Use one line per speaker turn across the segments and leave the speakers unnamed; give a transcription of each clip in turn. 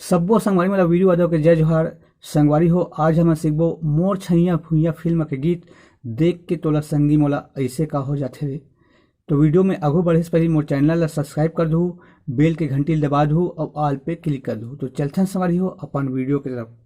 सब्बो संगवारी मतलब वीडियो वादव के जय जोहार। संगवारी हो, आज हम सीखबो मोर छैया फुइया फिल्म के गीत देख के तोला संगी मोला ऐसे का हो जाथे रे। तो वीडियो में आगू बढ़े से पहले मोर चैनल ला सब्सक्राइब कर दू, बेल के घंटी दबा दू और ऑल पे क्लिक कर दू। तो चलते हैं संगवारी हो अपन वीडियो की तरफ।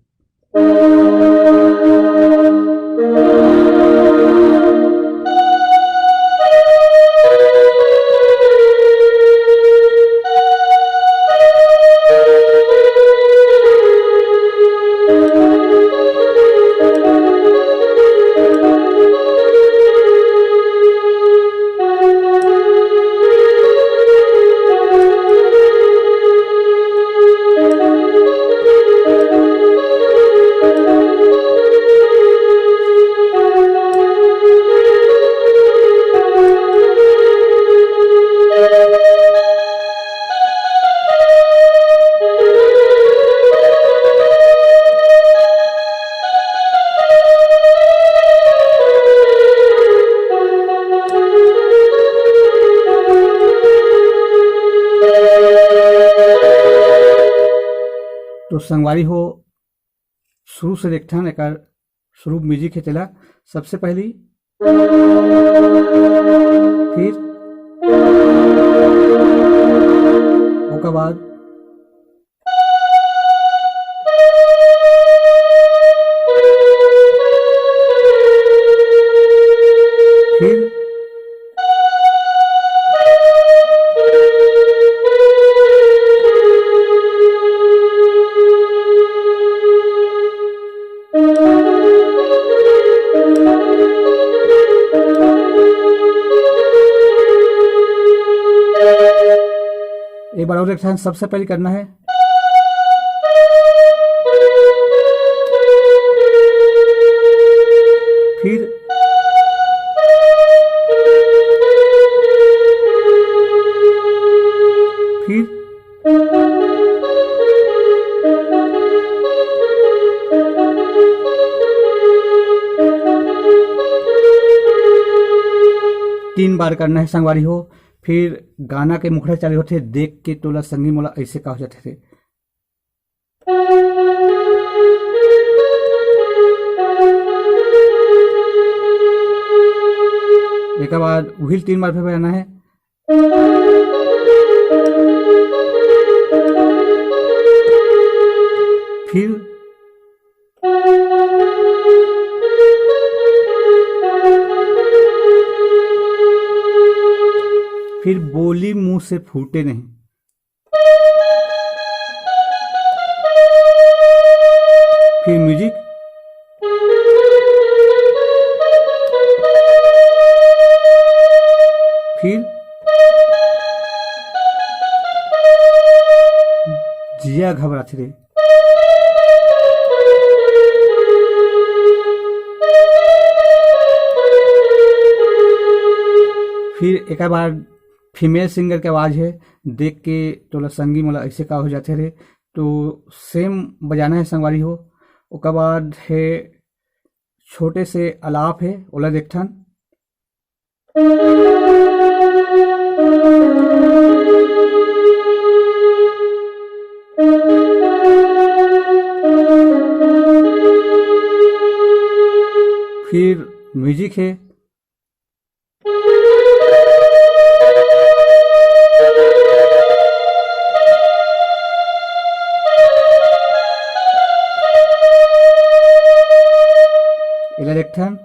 तो संगवारी हो शुरू से देखते हैं, एक शुरू म्यूजिक है चला सबसे पहली, फिर उसके बाद फिर एक बार और देखते हैं, सबसे पहले करना है फिर फिर तीन बार करना है संगवारी हो। फिर गाना के मुखड़े चालू होते देख के तोला संगी मोला ऐसे का हो जाते थे। एक बाद वही तीन बार फिर बजाना है। फिर फिर बोली मुंह से फूटे नहीं। फिर म्यूजिक, फिर जिया घबराती रे। फिर एक बार फीमेल सिंगर की आवाज है देख के तोला संगी मोला ऐसे का हो जाते रे। तो सेम बजाना है संगवारी हो। उसके बाद है छोटे से अलाप है, ओला देखथन। फिर म्यूजिक है, इला देखथन।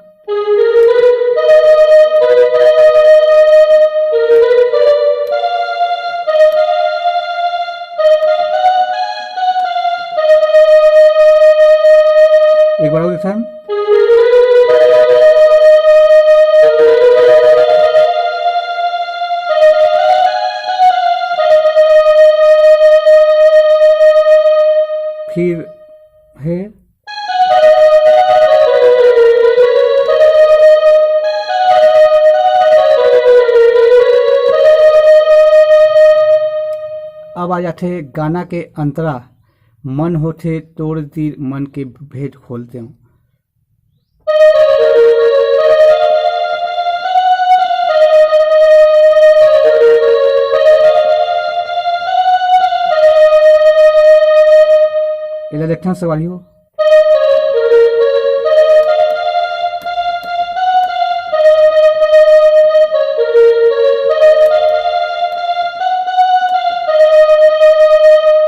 एक बार और देखथन। फिर है अब आ जाते गाना के अंतरा, मन होते तोड़ दी मन के भेद खोलते हूँ। इधर देखते हैं सवारी हो।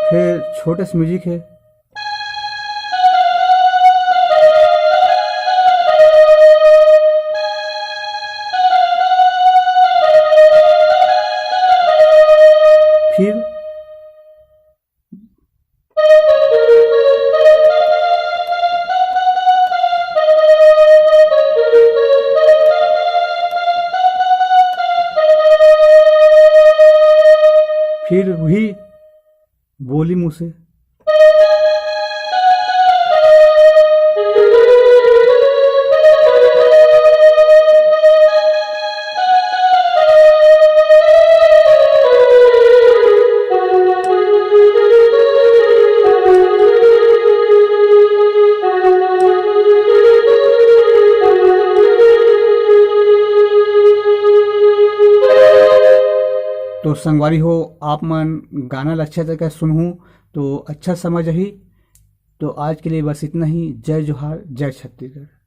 फिर छोटे से म्यूजिक है। फिर वही बोली मुंह से। तो संगवारी हो आप मन गाना ला अच्छा तरीका सुनहूँ तो अच्छा समझ ही। तो आज के लिए बस इतना ही। जय जोहार, जय छत्तीसगढ़।